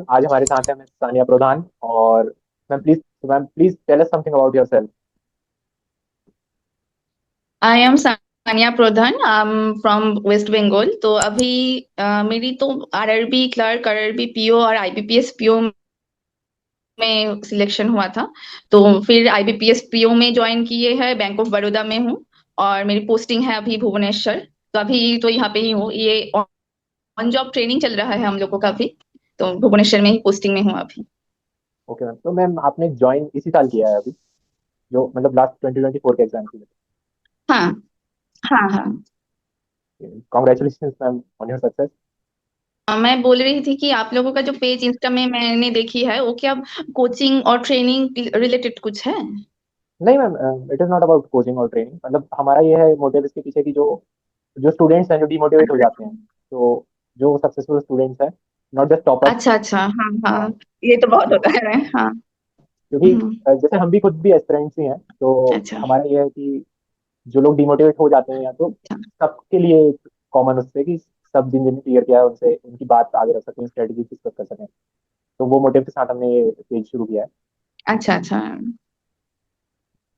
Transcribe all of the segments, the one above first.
आज हमारे साथ है मिस सानिया प्रधान। और ma'am please tell us something about yourself. I am Sania Pradhan. I am from West Bengal. तो अभी मेरी तो आरआरबी क्लर्क, आरआरबी पीओ और आईबीपीएस पीओ में सिलेक्शन हुआ था। तो फिर आईबीपीएस पीओ में ज्वाइन किए है, बैंक ऑफ बड़ौदा में हूँ। और मेरी पोस्टिंग है अभी भुवनेश्वर। तो अभी तो यहाँ पे ही हूँ। ये ऑन जॉब ट्रेनिंग चल रहा है हम लोगों का भी। तो भुवनेश्वर में ही पोस्टिंग में हूँ अभी। ओके मैम, तो मैम आपने ज्वाइन इसी साल किया है अभी, जो मतलब लास्ट 2024 के एग्जाम की। हाँ, हाँ, हाँ। Congratulation ma'am on your success. मैं बोल रही थी कि आप लोगों का जो पेज इंस्टा में मैंने देखी है, वो क्या कोचिंग और ट्रेनिंग रिलेटेड कुछ है? नहीं ma'am, it is not about coaching और ट्रेनिंग। मतलब हमारा ये है मोटिव इसके पीछे की जो जो स्टूडेंट्स हैं जो डिमोटिवेट हो जाते हैं, तो जो सक्सेसफुल स्टूडेंट्स हैं, नॉट जस्ट टॉपर्स। अच्छा, अच्छा। हाँ, हाँ। हाँ, ये तो बहुत तो होता है। हाँ। क्योंकि हम्म। जैसे हम भी खुद भी एस्पिरेंट्स ही हैं, तो अच्छा, हमारा ये है कि जो लोग डिमोटिवेट हो जाते हैं या तो अच्छा। सबके लिए कॉमन उससे कि सब जिन जिन क्लियर किया है उनसे उनकी बात आगे रख सकें, स्ट्रेटेजी डिस्कस कर सकें। तो वो मोटिव के साथ हमने ये पेज शुरू किया है। अच्छा, अच्छा।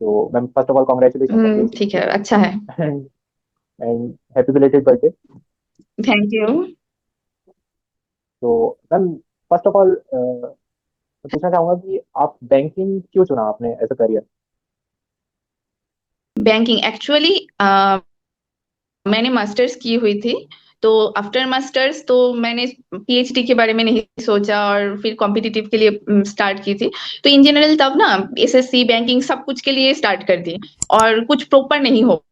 तो ma'am first of all congratulation for page ठीक है, अच्छा है। And and happy belated birthday. Thank you. तो मैम फर्स्ट ऑफ ऑल मैं पूछना चाहूंगा कि आप बैंकिंग क्यों चुना आपने as a career. Banking actually मैंने मास्टर्स की हुई थी। तो आफ्टर मास्टर्स तो मैंने पीएचडी के बारे में नहीं सोचा और फिर कॉम्पिटिटिव के लिए स्टार्ट की थी। तो इन जनरल तब ना एसएससी बैंकिंग सब कुछ के लिए स्टार्ट कर दी। और कुछ प्रॉपर नहीं हो,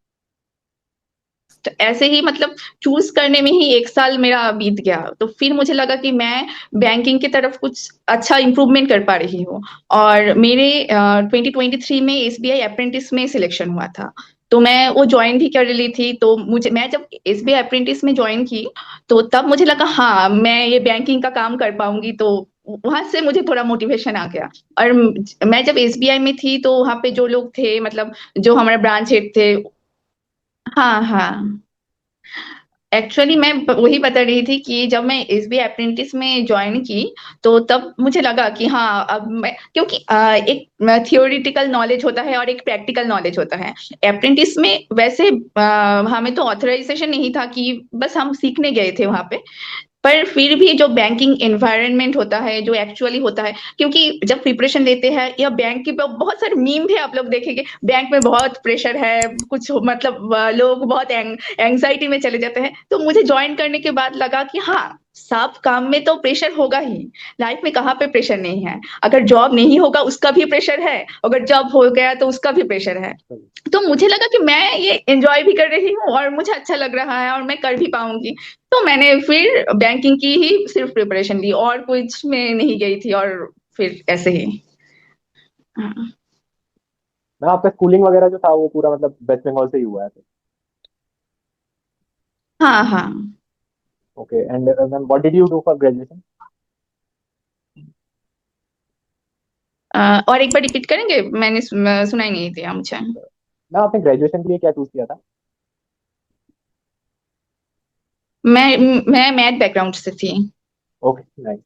तो ऐसे ही मतलब चूज करने में ही एक साल मेरा बीत गया। तो फिर मुझे लगा कि मैं बैंकिंग की तरफ कुछ अच्छा इंप्रूवमेंट कर पा रही हूँ। और मेरे 2023 में एसबीआई अप्रेंटिस में सिलेक्शन हुआ था। तो मैं वो ज्वाइन भी कर ली थी। तो मुझे मैं जब एसबीआई अप्रेंटिस में ज्वाइन की, तो तब मुझे लगा हाँ मैं ये बैंकिंग का काम कर पाऊंगी। तो वहां से मुझे थोड़ा मोटिवेशन आ गया। और मैं जब एसबीआई में थी तो वहां पे जो लोग थे, मतलब जो हमारे ब्रांच हेड थे। हाँ, हाँ। एक्चुअली मैं वही बता रही थी कि जब मैं एसबीआई अप्रेंटिस में ज्वाइन की, तो तब मुझे लगा कि हाँ अब मैं, क्योंकि एक थियोरिटिकल नॉलेज होता है और एक प्रैक्टिकल नॉलेज होता है। अप्रेंटिस में वैसे हमें तो ऑथराइजेशन नहीं था, कि बस हम सीखने गए थे वहां पे। पर फिर भी जो बैंकिंग एनवायरनमेंट होता है, जो एक्चुअली होता है, क्योंकि जब प्रिपरेशन लेते हैं या बैंक की बहुत सारे मीम भी आप लोग देखेंगे, बैंक में बहुत प्रेशर है कुछ, मतलब लोग बहुत एंग्जाइटी में चले जाते हैं। तो मुझे ज्वाइन करने के बाद लगा कि हाँ सब काम में तो प्रेशर होगा ही। लाइफ में कहाँ पे प्रेशर नहीं है? अगर जॉब नहीं होगा उसका भी प्रेशर है, अगर जॉब हो गया तो उसका भी प्रेशर है। तो मुझे लगा कि मैं ये एंजॉय भी कर रही हूँ और मुझे अच्छा लग रहा है और मैं कर भी पाऊंगी। तो मैंने फिर बैंकिंग की ही सिर्फ प्रिपरेशन ली और कुछ में नहीं गई थी। और फिर ऐसे ही। हाँ, मैम आपका स्कूलिंग वगैरह जो था वो पूरा मतलब वेस्ट बंगाल से ही हुआ है? हाँ, हाँ। Okay, and ma'am what did you do for graduation? और एक बार रिपीट करेंगे? मैंने सुनाई नहीं दिया मुझे। मैम आपने ग्रेजुएशन के लिए क्या चूज किया था? मैं मैं मैथ बैकग्राउंड से थी। Okay nice.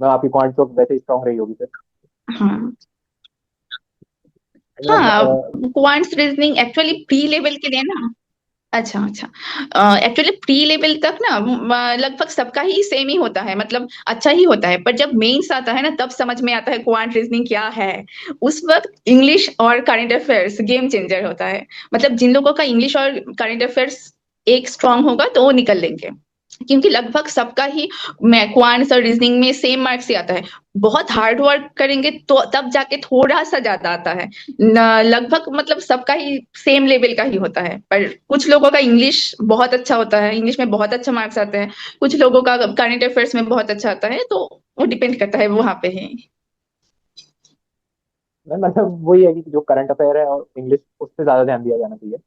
मैम आपकी क्वांट तो वैसे ही स्ट्रांग रही होगी फिर। हाँ, मैम हाँ। Quants reasoning actually pre level के लिए ना। अच्छा, अच्छा। एक्चुअली प्री लेवल तक ना लगभग सबका ही सेम ही होता है, मतलब अच्छा ही होता है। पर जब मेंस आता है ना, तब समझ में आता है क्वांट रीजनिंग क्या है। उस वक्त इंग्लिश और करंट अफेयर्स गेम चेंजर होता है। मतलब जिन लोगों का इंग्लिश और करंट अफेयर्स एक स्ट्रांग होगा तो वो निकल लेंगे। क्योंकि लगभग सबका ही क्वांट्स और रीजनिंग में सेम मार्क्स ही आता है। बहुत हार्ड वर्क करेंगे तो तब जाके थोड़ा सा ज्यादा आता है। लगभग मतलब सबका ही सेम लेवल का ही होता है। पर कुछ लोगों का इंग्लिश बहुत अच्छा होता है, इंग्लिश में बहुत अच्छा मार्क्स आते हैं। कुछ लोगों का करंट अफेयर्स में बहुत अच्छा आता है। तो वो डिपेंड करता है वहां पे ही। मैम मतलब वही है कि जो करंट अफेयर है और इंग्लिश उस पर ज्यादा ध्यान दिया जाना चाहिए।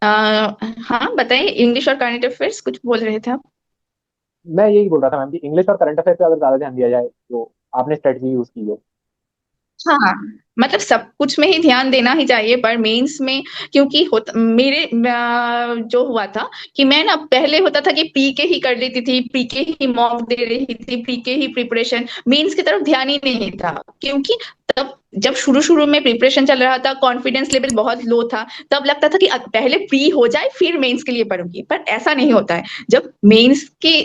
आ, हाँ, बताइए, इंग्लिश और करंट अफेयर्स कुछ बोल रहे थे आप? मैं यही बोल रहा था मैम कि इंग्लिश और करंट अफेयर पे अगर ज्यादा ध्यान दिया जाए, तो आपने स्ट्रेटजी यूज की है। हाँ, मतलब सब कुछ में ही ध्यान देना ही चाहिए, पर मेंस में क्योंकि होता मेरे जो हुआ था कि मैं ना पहले होता था कि प्री के ही कर लेती थी, प्री के ही मॉक दे रही थी, प्री के ही प्रिपरेशन, मेंस की तरफ ध्यान ही नहीं था। क्योंकि तब जब शुरू शुरू में प्रिपरेशन चल रहा था, कॉन्फिडेंस लेवल बहुत लो था, तब लगता था कि पहले प्री हो जाए फिर मेंस के लिए पढ़ूंगी, पर ऐसा नहीं होता है। जब मेंस की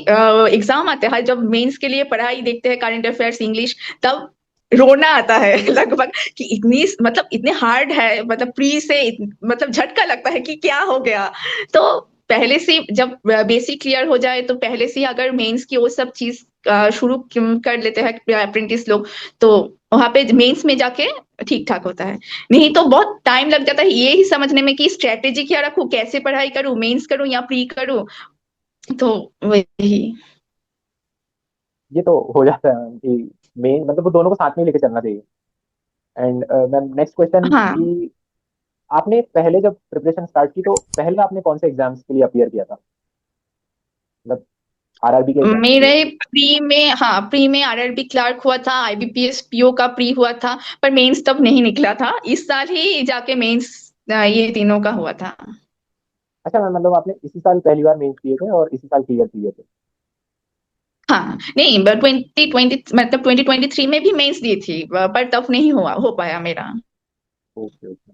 एग्जाम आते हैं, जब मेंस के लिए पढ़ाई देखते हैं, करंट अफेयर्स, इंग्लिश, तब रोना आता है लगभग कि इतनी मतलब इतने हार्ड है, मतलब प्री से मतलब झटका लगता है कि क्या हो गया। तो पहले से जब बेसिक क्लियर हो जाए तो पहले से अगर मेंस की वो सब चीज शुरू कर लेते हैं अप्रेंटिस लोग, तो वहां पे मेंस में जाके ठीक ठाक होता है। नहीं तो बहुत टाइम लग जाता है ये ही समझने में कि स्ट्रेटेजी क्या रखूं, कैसे पढ़ाई करूं, मेंस करूं या प्री करूं। तो वही। ये तो हो जाता है कि मेन मतलब वो दोनों को साथ में लेके चलना चाहिए। एंड मैम नेक्स्ट क्वेश्चन हाँ, कि आपने पहले जब प्रिपरेशन स्टार्ट की तो पहले आपने कौन से एग्जाम्स के लिए अपियर किया था, मतलब आरआरबी के एग्जाम्स के लिए? मेरे प्री में, हाँ, प्री में आरआरबी क्लार्क हुआ था, आईबीपीएस पीओ का प्री हुआ था, पर मेंस तब नहीं निकला था, इस साल ही जाके मेंस ये तीनों का हुआ था। अच्छा मैम, मतलब आपने इसी साल पहली बार मेंस दिए थे और इसी साल क्लियर किए थे? हाँ, नहीं, 2020 मतलब 2023 में भी मेंस दी थी, पर तब नहीं हुआ हो पाया मेरा। Okay okay.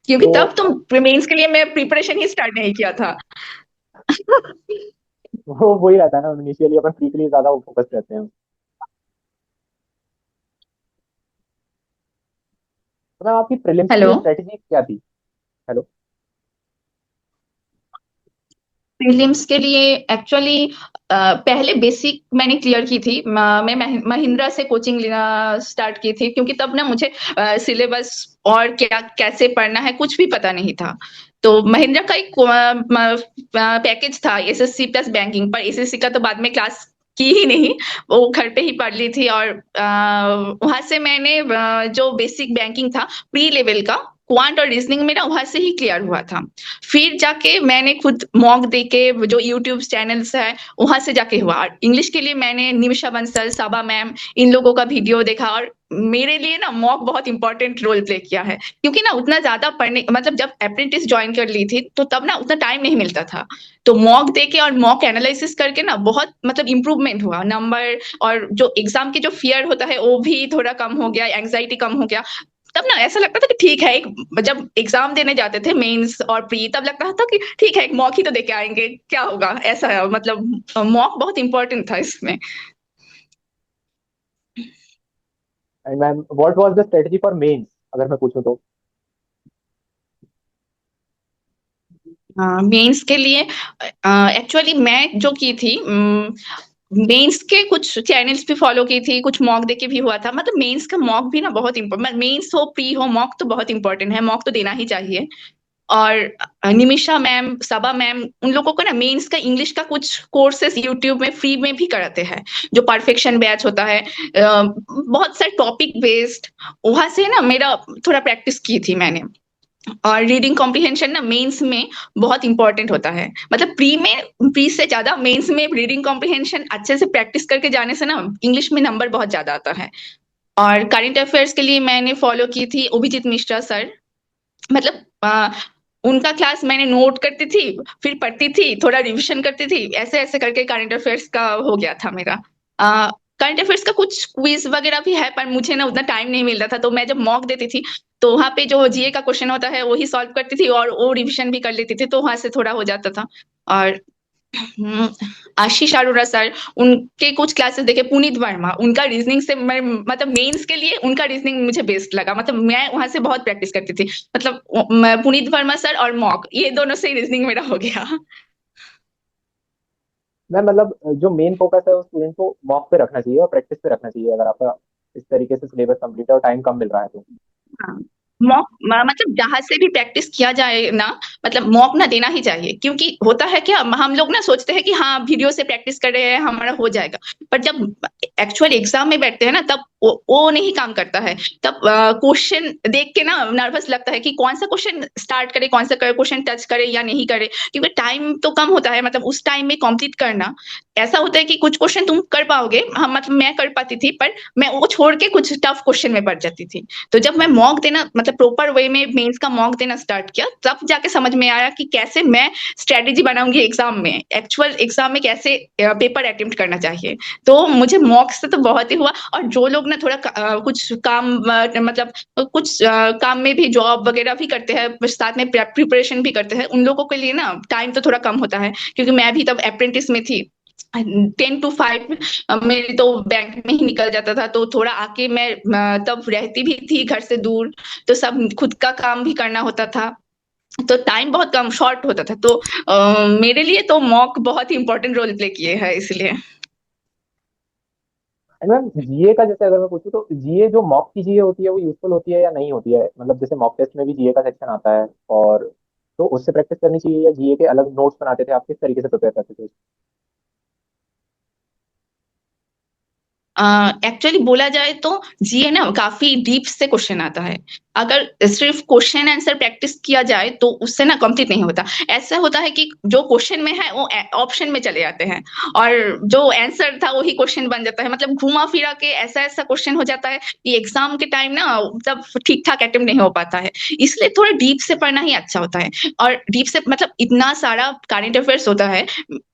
क्योंकि तो तब तो मेंस के लिए मैं प्रिपरेशन ही स्टार्ट नहीं किया था। वो वही रहता है ना, इनिशियली अपन प्री के लिए ज्यादा फोकस रहते हैं। तो मैम आपकी प्रीलिम्स के हेलो। लिए स्ट्रेटेजी क्या थी? हेलो। प्रीलिम्स के लिए एक्चुअली पहले बेसिक मैंने क्लियर की थी। मैं महिंद्रा से कोचिंग लेना स्टार्ट की थी, क्योंकि तब ना मुझे सिलेबस और क्या कैसे पढ़ना है कुछ भी पता नहीं था। तो महिंद्रा का एक पैकेज था एसएससी प्लस बैंकिंग, पर एसएससी का तो बाद में क्लास की ही नहीं, वो घर पे ही पढ़ ली थी। और वहां से मैंने जो बेसिक बैंकिंग था प्री लेवल का, क्वांट और रीजनिंग मेरा वहां से ही क्लियर हुआ था। फिर जाके मैंने खुद मॉक दे के जो यूट्यूब चैनल्स है वहां से जाके हुआ। इंग्लिश के लिए मैंने निमिषा बंसल, साबा मैम, इन लोगों का वीडियो देखा। और मेरे लिए ना मॉक बहुत इंपॉर्टेंट रोल प्ले किया है, क्योंकि ना उतना ज्यादा पढ़ने मतलब जब अप्रेंटिस ज्वाइन कर ली थी तो तब ना उतना टाइम नहीं मिलता था। तो मॉक दे के और मॉक एनालिसिस करके ना बहुत मतलब इंप्रूवमेंट हुआ नंबर, और जो एग्जाम की जो फियर होता है वो भी थोड़ा कम हो गया, एंग्जाइटी कम हो गया। तब ना ऐसा लगता था कि ठीक है, एक जब एग्जाम देने जाते थे मेंस और प्री, तब लगता था कि ठीक है एक मॉक ही तो दे के आएंगे, क्या होगा, ऐसा है मतलब मॉक बहुत इंपॉर्टेंट था इसमें। And ma'am what was the strategy for mains, अगर मैं पूछूं तो? मेंस के लिए एक्चुअली मैं जो की थी, मेंस के कुछ चैनल्स भी फॉलो की थी, कुछ मॉक देके भी हुआ था। मतलब मेंस का मॉक भी ना बहुत इंपॉर्टेंट, मेंस हो प्री हो मॉक तो बहुत इंपॉर्टेंट है, मॉक तो देना ही चाहिए। और निमिषा मैम, सबा मैम, उन लोगों को ना मेंस का इंग्लिश का कुछ कोर्सेस यूट्यूब में फ्री में भी कराते हैं, जो परफेक्शन बैच होता है, बहुत सारे टॉपिक बेस्ड, वहां से ना मेरा थोड़ा प्रैक्टिस की थी मैंने। और रीडिंग कॉम्प्रिहेंशन ना मेंस में बहुत इंपॉर्टेंट होता है, मतलब प्री से ज्यादा मेंस में रीडिंग कॉम्प्रिहेंशन अच्छे से प्रैक्टिस करके जाने से ना इंग्लिश में नंबर बहुत ज्यादा आता है। और करंट अफेयर्स के लिए मैंने फॉलो की थी अभिजीत मिश्रा सर। मतलब उनका क्लास मैंने नोट करती थी, फिर पढ़ती थी, थोड़ा रिवीजन करती थी, ऐसे ऐसे करके करंट अफेयर्स का हो गया था मेरा। करंट अफेयर्स का कुछ क्विज वगैरह भी है, पर मुझे ना उतना टाइम नहीं मिल रहा था, तो मैं जब मॉक देती थी तो वहां पे जो जीए का क्वेश्चन होता है वही सॉल्व करती थी और वो रिवीजन भी कर लेती थी, तो वहां से थोड़ा हो जाता था। और हम्म, आशीष अरोड़ा सर, उनके कुछ क्लासेस देखे, पुनीत वर्मा, उनका रीजनिंग से मैं मतलब मेंस के लिए उनका रीजनिंग मुझे बेस्ट लगा, मतलब मैं वहां से बहुत प्रैक्टिस करती थी। मतलब पुनीत वर्मा सर और मॉक, ये दोनों से रीजनिंग मेरा हो गया। मैम मतलब जो मेन फोकस है वो स्टूडेंट को मॉक पे रखना चाहिए और प्रैक्टिस पे रखना चाहिए, अगर आपका इस तरीके से सिलेबस कंप्लीट है और टाइम कम मिल रहा है तो। हाँ, मॉक मतलब जहां से भी प्रैक्टिस किया जाए ना, मतलब मॉक ना देना ही चाहिए। क्योंकि होता है क्या, हम लोग ना सोचते हैं कि हाँ वीडियो से प्रैक्टिस कर रहे हैं हमारा हो जाएगा, पर जब एक्चुअल एग्जाम में बैठते हैं ना, तब वो नहीं काम करता है। तब क्वेश्चन देख के ना नर्वस लगता है कि कौन सा क्वेश्चन स्टार्ट करे, कौन सा क्वेश्चन टच करे या नहीं करे, क्योंकि टाइम तो कम होता है, मतलब उस टाइम में कंप्लीट करना। ऐसा होता है कि कुछ क्वेश्चन तुम कर पाओगे, हम मतलब मैं कर पाती थी, पर मैं वो छोड़ के कुछ टफ क्वेश्चन में पड़ जाती थी। तो जब मैं मॉक देना मतलब प्रॉपर वे में मेंस का मॉक देना स्टार्ट किया, तब जाके समझ में आया कि कैसे मैं स्ट्रेटेजी बनाऊंगी एग्जाम में, एक्चुअल एग्जाम में कैसे पेपर अटेम्प्ट करना चाहिए। तो मुझे मॉक से तो बहुत ही हुआ। और जो लोग ना थोड़ा कुछ काम मतलब कुछ काम में भी जॉब वगैरह भी करते हैं, साथ में प्रिपरेशन भी करते हैं, उन लोगों के लिए ना टाइम तो थोड़ा कम होता है, क्योंकि मैं भी तब अप्रेंटिस में थी। 10 to 5 मेरी तो बैंक में ही निकल जाता था, तो थोड़ा आके मैं तब रहती भी थी घर से दूर, तो सब खुद का काम भी करना होता था, तो टाइम बहुत कम शॉर्ट होता था। तो मेरे लिए तो मॉक बहुत ही इंपॉर्टेंट रोल प्ले किए है इसलिए। एंड मैम जीए का जैसे अगर मैं पूछूं तो जीए जो मॉक की जीए होती है वो यूजफुल होती है या नहीं होती है? मतलब जैसे मॉक टेस्ट में भी जीए का सेक्शन आता है, और तो उससे प्रैक्टिस करनी चाहिए या जीए के अलग नोट्स बनाते थे आप? किस तरीके से प्रिपेयर करते थे? एक्चुअली बोला जाए तो जीए ना काफी डीप से क्वेश्चन आता है। अगर सिर्फ क्वेश्चन आंसर प्रैक्टिस किया जाए तो उससे ना कंप्लीट नहीं होता। ऐसा होता है कि जो क्वेश्चन में है वो ऑप्शन में चले जाते हैं, और जो आंसर था वही क्वेश्चन बन जाता है, मतलब घुमा फिरा के ऐसा ऐसा क्वेश्चन हो जाता है कि एग्जाम के टाइम ना तब ठीक ठाक अटेम्प्ट नहीं हो पाता है। इसलिए थोड़ा डीप से पढ़ना ही अच्छा होता है। और डीप से मतलब इतना सारा करंट अफेयर्स होता है,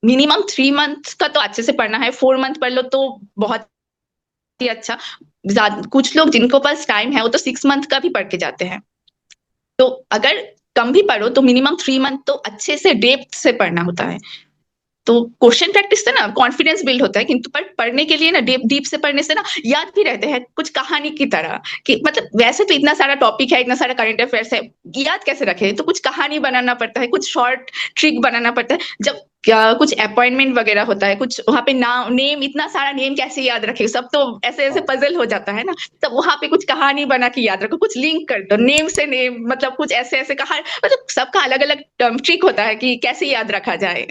मिनिमम 3 मंथ का तो अच्छे से पढ़ना है, 4 मंथ पढ़ लो तो बहुत ही अच्छा। कुछ लोग जिनको पास टाइम है वो तो 6 मंथ का भी पढ़ के जाते हैं। तो अगर कम भी पढ़ो तो मिनिमम 3 मंथ तो अच्छे से डेप्थ से पढ़ना होता है। तो क्वेश्चन प्रैक्टिस से ना कॉन्फिडेंस बिल्ड होता है, किंतु पर पढ़ने के लिए ना डीप डीप से पढ़ने से ना याद भी रहते हैं कुछ कहानी की तरह, कि मतलब वैसे तो इतना सारा टॉपिक है, इतना सारा करंट अफेयर्स है, याद कैसे रखे, तो कुछ कहानी बनाना पड़ता है, कुछ शॉर्ट ट्रिक बनाना पड़ता है। जब क्या कुछ अपॉइंटमेंट वगैरह होता है, कुछ वहां पे नाम नेम, इतना सारा नेम कैसे याद रखे, सब तो ऐसे ऐसे हाँ। पजल हो जाता है ना। तब वहां पे कुछ कहानी बना के याद रखो, कुछ लिंक कर दो नेम से नेम, मतलब कुछ ऐसे ऐसे कहा, मतलब सबका अलग अलग ट्रिक होता है कि कैसे याद रखा जाए।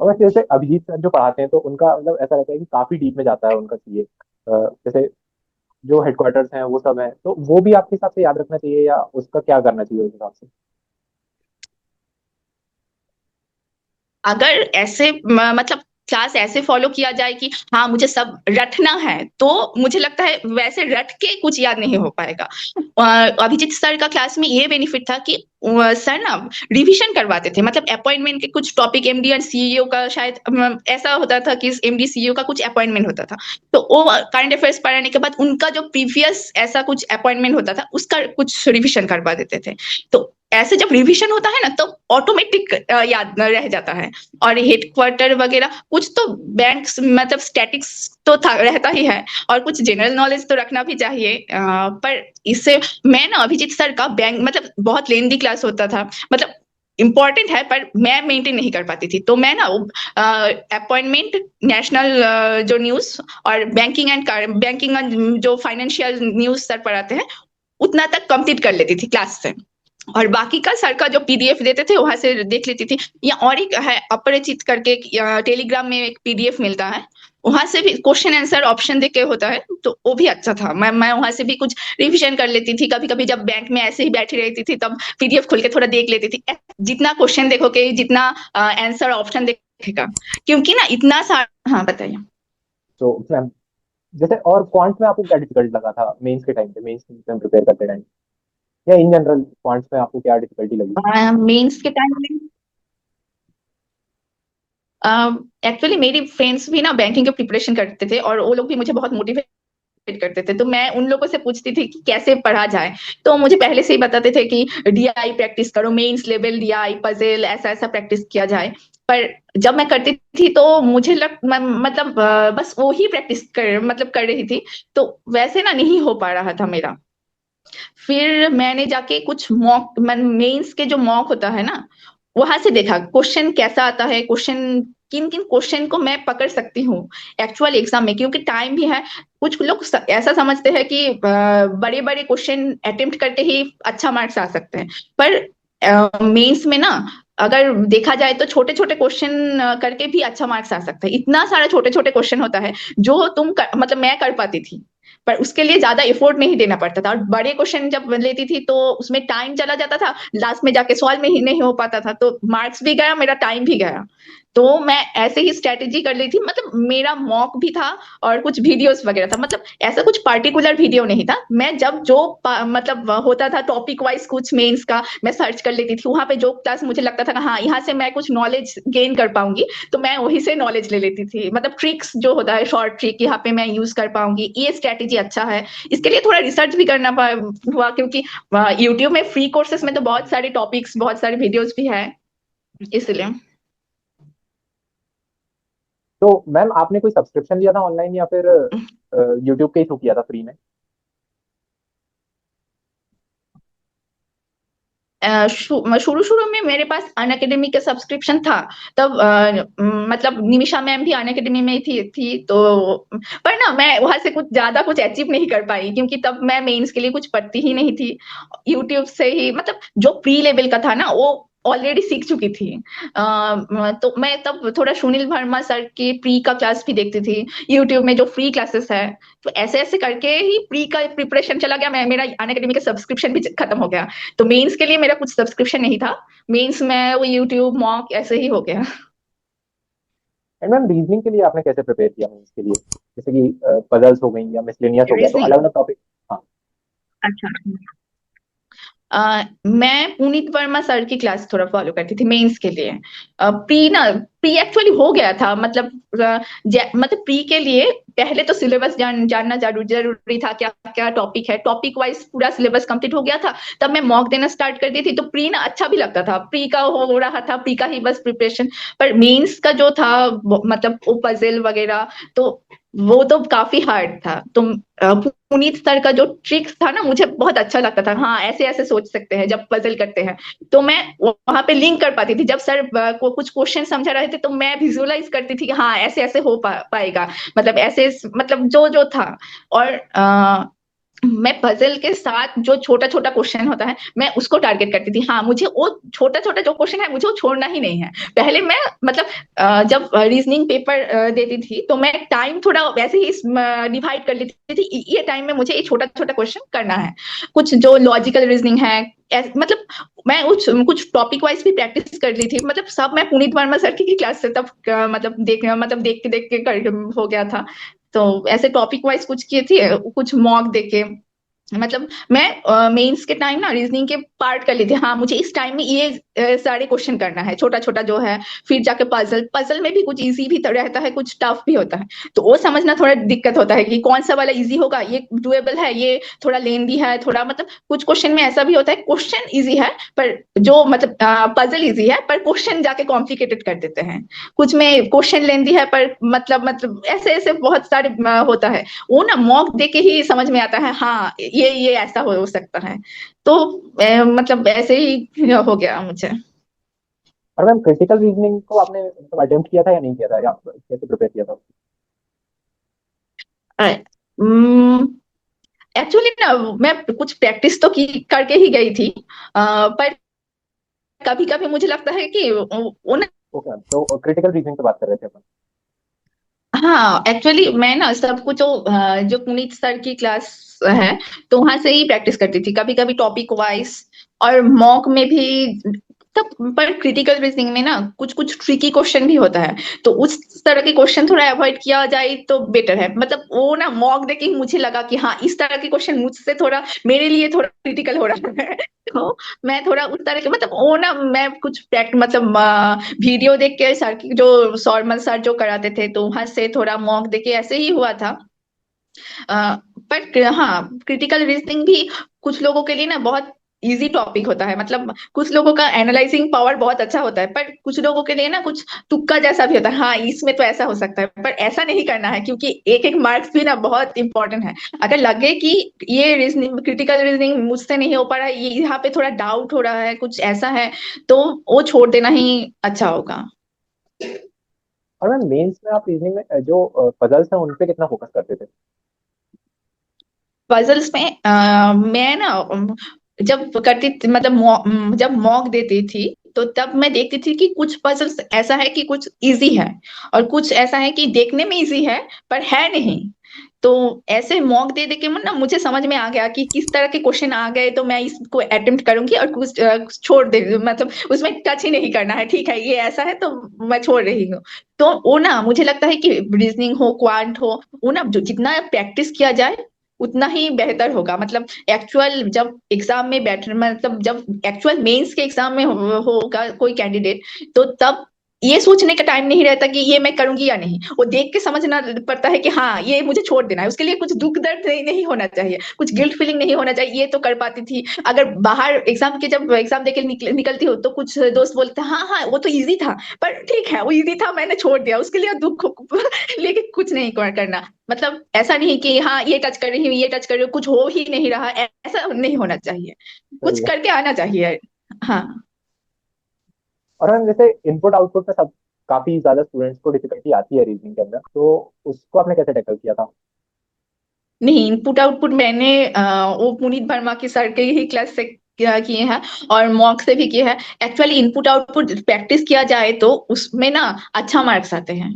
और वैसे जैसे अभिजीत सर जो पढ़ाते हैं तो उनका मतलब ऐसा रहता है कि काफी डीप में जाता है उनका सीए। जैसे जो हेडक्वार्टर्स हैं वो सब हैं, तो वो भी आपके हिसाब से याद रखना चाहिए या उसका क्या करना चाहिए उस हिसाब से? अगर ऐसे मतलब क्लास ऐसे फॉलो किया जाए कि हाँ मुझे सब रटना है, तो मुझे लगता है वैसे रट के कुछ याद नहीं हो पाएगा। अभिजीत सर का क्लास में ये बेनिफिट था कि सर ना रिवीजन करवाते थे, मतलब अपॉइंटमेंट के कुछ टॉपिक, एमडी और सीईओ का शायद ऐसा होता था कि एमडी सीईओ का कुछ अपॉइंटमेंट होता था, तो वो करंट अफेयर्स पढ़ाने के बाद उनका जो प्रीवियस ऐसा कुछ अपॉइंटमेंट होता था उसका कुछ रिवीजन करवा देते थे। तो ऐसे जब रिवीजन होता है ना तो ऑटोमेटिक याद रह जाता है। और हेडक्वार्टर वगैरह कुछ तो बैंक मतलब स्टैटिक्स तो था रहता ही है, और कुछ जनरल नॉलेज तो रखना भी चाहिए। पर इससे मैं ना अभिजीत सर का बैंक मतलब बहुत लेंदी क्लास होता था, मतलब इम्पोर्टेंट है पर मैं मेंटेन नहीं कर पाती थी, तो मैं ना अपॉइंटमेंट, नेशनल जो न्यूज और बैंकिंग एंड जो फाइनेंशियल न्यूज सर पढ़ाते हैं उतना तक कंप्लीट कर लेती थी क्लास से। और बाकी का सर का जो पीडीएफ देते थे वहां से देख लेती थी, या और एक है अपरिचित करके, टेलीग्राम में एक पीडीएफ मिलता है, वहां से भी क्वेश्चन आंसर ऑप्शन देके होता है, तो वो भी अच्छा था। मैं वहां से भी कुछ रिवीजन कर लेती थी, कभी कभी जब बैंक में ऐसे ही बैठी रहती थी तब पीडीएफ खोल के थोड़ा देख लेती थी। जितना क्वेश्चन देखोगे जितना आंसर ऑप्शन देखेगा, क्योंकि ना इतना सारा। हाँ बताइए। तो मैम जैसे और क्वांट में आपको क्या डिफिकल्ट लगा था मेंस के टाइम पे, मेंस एग्जाम प्रिपेयर करते टाइम, या इन जनरल क्वांट्स में आपको क्या डिफिकल्टी लगी? मेंस के टाइम में एक्चुअली मेरी फ्रेंड्स भी ना बैंकिंग के प्रिपरेशन करते थे, और वो लोग भी मुझे बहुत मोटिवेट करते थे, तो मैं उन लोगों से पूछती थी कि कैसे पढ़ा जाए। तो मुझे पहले से ही बताते थे कि डीआई प्रैक्टिस करो, मेंस लेवल डीआई पजल ऐसा ऐसा प्रैक्टिस किया जाए। पर जब मैं करती थी तो मुझे मतलब बस वो ही प्रैक्टिस कर मतलब कर रही थी, तो वैसे ना नहीं हो पा रहा था मेरा। फिर मैंने जाके कुछ मॉक मेंस के जो मॉक होता है ना वहां से देखा क्वेश्चन कैसा आता है, क्वेश्चन किन किन क्वेश्चन को मैं पकड़ सकती हूँ एक्चुअल एग्जाम में, क्योंकि टाइम भी है। कुछ लोग ऐसा समझते हैं कि बड़े बड़े क्वेश्चन अटेम्प्ट करके ही अच्छा मार्क्स आ सकते हैं, पर मेंस में ना अगर देखा जाए तो छोटे छोटे क्वेश्चन करके भी अच्छा मार्क्स आ सकता है। इतना सारा छोटे छोटे क्वेश्चन होता है जो मतलब मैं कर पाती थी, पर उसके लिए ज्यादा एफोर्ट नहीं देना पड़ता था। और बड़े क्वेश्चन जब लेती थी तो उसमें टाइम चला जाता था, लास्ट में जाके सॉल्व में ही नहीं हो पाता था, तो मार्क्स भी गया, मेरा टाइम भी गया। तो मैं ऐसे ही स्ट्रेटेजी कर ली थी। मतलब मेरा मॉक भी था और कुछ वीडियोस वगैरह था। मतलब ऐसा कुछ पार्टिकुलर वीडियो नहीं था। मैं जब जो मतलब होता था टॉपिक वाइज कुछ मेंस का, मैं सर्च कर लेती थी। वहां पे जो क्लास मुझे लगता था कि हाँ यहाँ से मैं कुछ नॉलेज गेन कर पाऊंगी, तो मैं वहीं से नॉलेज ले लेती थी। मतलब ट्रिक्स जो होता है, शॉर्ट ट्रिक यहाँ पे मैं यूज कर पाऊंगी, ये स्ट्रेटेजी अच्छा है। इसके लिए थोड़ा रिसर्च भी करना हुआ, क्योंकि यूट्यूब में फ्री कोर्सेस में तो बहुत सारे टॉपिक्स, बहुत सारे वीडियोस भी है, इसलिए। तो मैम आपने कोई सब्सक्रिप्शन लिया था ऑनलाइन या फिर यूट्यूब के ही थ्रू किया था फ्री में? शुरू शुरू में मेरे पास अनअकैडमी का सब्सक्रिप्शन था। तब मतलब निमिषा मैम भी अनअकैडमी में ही थी तो, पर ना मैं वहां से कुछ ज्यादा कुछ अचीव नहीं कर पाई, क्योंकि तब मैं मेंस के लिए कुछ पढ़ती ही नहीं थी। यूट्यूब से ही, मतलब जो प्री लेवल का था ना वो ऑलरेडी सीख चुकी थी। तो मैं तब थोड़ा सुनील वर्मा सर की प्री का क्लास भी देखती थी, यूट्यूब में जो फ्री क्लासेस है। तो ऐसे ऐसे करके ही प्री का प्रिपरेशन चला गया। मैं मेरा अनअकैडमी का सब्सक्रिप्शन भी खत्म हो गया। तो मेंस के लिए मेरा कुछ सब्सक्रिप्शन नहीं था। मेंस में वो यूट्यूब मॉक ऐसे ही हो गया। एंड मैम रीजनिंग के लिए आपने कैसे प्रिपेयर किया मेंस के लिए? जैसे कि पजल्स हो गई या मिसलेनियस हो गया, तो रीजनिंग, अलग अलग टॉपिक। हाँ। अच्छा। मैं पुनीत वर्मा सर की क्लास थोड़ा फॉलो करती थी मेंस के लिए। प्री एक्चुअली हो गया था। मतलब मतलब प्री के लिए पहले तो सिलेबस जानना जरूरी था, क्या क्या टॉपिक है, टॉपिक वाइज पूरा सिलेबस कंप्लीट हो गया था। तब मैं मॉक देना स्टार्ट कर दी थी, तो प्री ना अच्छा भी लगता था। प्री का हो रहा था, प्री का ही बस प्रिपरेशन। पर मेंस का जो था मतलब वो पजल वगैरह, तो वो तो काफी हार्ड था। तो पुनीत सर का जो ट्रिक्स था ना मुझे बहुत अच्छा लगता था। हाँ ऐसे ऐसे सोच सकते हैं जब पजल करते हैं। तो मैं वहां पे लिंक कर पाती थी। जब सर को कुछ क्वेश्चन समझा रहे थे तो मैं विजुअलाइज करती थी कि हाँ ऐसे ऐसे हो पाएगा। मतलब ऐसे, मतलब जो जो था। और मैं पजल के साथ जो छोटा छोटा क्वेश्चन होता है मैं उसको टारगेट करती थी। हाँ मुझे वो छोटा छोटा जो क्वेश्चन है मुझे वो छोड़ना ही नहीं है। पहले मैं मतलब जब रीजनिंग पेपर देती थी तो मैं टाइम थोड़ा वैसे ही डिवाइड कर लेती थी। ये टाइम में मुझे ये छोटा छोटा क्वेश्चन करना है। कुछ जो लॉजिकल रीजनिंग है, मतलब मैं कुछ टॉपिक वाइज भी प्रैक्टिस कर ली थी। मतलब सब मैं पुनीत वर्मा सर की क्लास से तब मतलब देख के कर हो गया था। तो ऐसे टॉपिक वाइज कुछ किए थे, कुछ मॉक देके। मतलब मैं मेंस के टाइम ना रीजनिंग के पार्ट कर ली थी। हाँ मुझे इस टाइम में ये सारे क्वेश्चन करना है, छोटा छोटा जो है। फिर जाके पजल, पजल में भी कुछ इजी भी रहता है, कुछ टफ भी होता है। तो वो समझना थोड़ा दिक्कत होता है कि कौन सा वाला इजी होगा, ये डुएबल है, ये थोड़ा लेंदी है, थोड़ा मतलब कुछ क्वेश्चन में ऐसा भी होता है क्वेश्चन इजी है पर जो मतलब पजल इजी है पर क्वेश्चन जाके कॉम्प्लिकेटेड कर देते हैं। कुछ में क्वेश्चन लेंदी है पर मतलब ऐसे ऐसे बहुत सारे होता है। वो ना मॉक दे के ही समझ में आता है, हाँ ये ऐसा हो सकता है। तो मतलब ऐसे ही हो गया मुझे। और मैम क्रिटिकल रीजनिंग को आपने मतलब अटेम्प्ट किया था या नहीं किया था, या आप कैसे प्रिपेयर किया था? एक्चुअली ना मैं कुछ प्रैक्टिस तो की करके ही गई थी। पर कभी कभी मुझे लगता है कि वो ना, ओके मैम, तो क्रिटिकल रीजनिंग की बात कर रहे थे अपन। हाँ एक्चुअली मैं ना सब कुछ जो पुनीत सर की क्लास है तो वहां से ही प्रैक्टिस करती थी, कभी कभी टॉपिक वाइज और मॉक में भी। तब पर क्रिटिकल रीजनिंग में ना कुछ कुछ ट्रिकी क्वेश्चन भी होता है, तो उस तरह के क्वेश्चन थोड़ा अवॉइड किया जाए तो बेटर है। मतलब वो ना मॉक देके ही मुझे लगा कि हाँ इस तरह के क्वेश्चन मुझसे थोड़ा, मेरे लिए थोड़ा क्रिटिकल हो रहा है। तो मैं थोड़ा उस तरह के, मतलब वो ना मैं कुछ प्रैक्ट मतलब वीडियो देख के सर की जो सौरमल सर जो कराते थे तो वहां से थोड़ा मॉक देके ऐसे ही हुआ था। पर हाँ क्रिटिकल रीजनिंग भी कुछ लोगों के लिए ना बहुत इजी टॉपिक होता है। मतलब कुछ लोगों का एनालाइजिंग पावर बहुत अच्छा होता है, पर कुछ लोगों के लिए ना कुछ तुक्का जैसा भी होता है। हाँ इसमें तो ऐसा हो सकता है, पर ऐसा नहीं करना है, क्योंकि एक एक मार्क्स भी ना बहुत इंपॉर्टेंट है। अगर लगे कि ये रीजनिंग, क्रिटिकल रीजनिंग मुझसे नहीं हो पा रहा है, ये यहाँ पे थोड़ा डाउट हो रहा है, कुछ ऐसा है, तो वो छोड़ देना ही अच्छा होगा। और मैम मेंस में आप रीजनिंग में जो पजल्स हैं उन पे कितना फोकस करते थे? पजल्स में मैं ना जब करती मतलब जब मॉक देती थी तो तब मैं देखती थी कि कुछ पजल्स ऐसा है कि कुछ इजी है, और कुछ ऐसा है कि देखने में इजी है पर है नहीं। तो ऐसे मॉक दे दे के ना मुझे समझ में आ गया कि किस तरह के क्वेश्चन आ गए तो मैं इसको अटेम्प्ट करूंगी, और कुछ छोड़ दे, मतलब उसमें टच ही नहीं करना है, ठीक है ये ऐसा है तो मैं छोड़ रही हूँ। तो वो ना मुझे लगता है कि रीजनिंग हो, क्वांट हो, वो ना जितना प्रैक्टिस किया जाए उतना ही बेहतर होगा। मतलब एक्चुअल जब एग्जाम में बैठ, मतलब जब एक्चुअल मेंस के एग्जाम में होगा कोई कैंडिडेट, तो तब ये सोचने का टाइम नहीं रहता कि ये मैं करूंगी या नहीं। वो देख के समझना पड़ता है कि हाँ ये मुझे छोड़ देना है। उसके लिए कुछ दुख दर्द नहीं होना चाहिए, कुछ गिल्ट फीलिंग नहीं होना चाहिए, ये तो कर पाती थी। अगर बाहर एग्जाम के, जब एग्जाम देके निकलती हो तो कुछ दोस्त बोलते हैं हाँ हाँ वो तो इजी था, पर ठीक है वो इजी था मैंने छोड़ दिया, उसके लिए दुख लेके कुछ नहीं करना। मतलब ऐसा नहीं कि हाँ ये टच कर रही हूँ, ये टच कर रही हूँ, कुछ हो ही नहीं रहा, ऐसा नहीं होना चाहिए, कुछ सही है। करके आना चाहिए। हाँ। और मैम जैसे इनपुट आउटपुट में सब काफी ज्यादा स्टूडेंट्स को डिफिकल्टी आती है रीजनिंग के अंदर, तो उसको आपने कैसे टैकल किया था? नहीं, इनपुट आउटपुट मैंने वो पुनीत वर्मा के सर के ही क्लास से किए हैं, और मॉक से भी किए हैं। एक्चुअली इनपुट आउटपुट प्रैक्टिस किया जाए तो उसमें ना अच्छा मार्क्स आते हैं।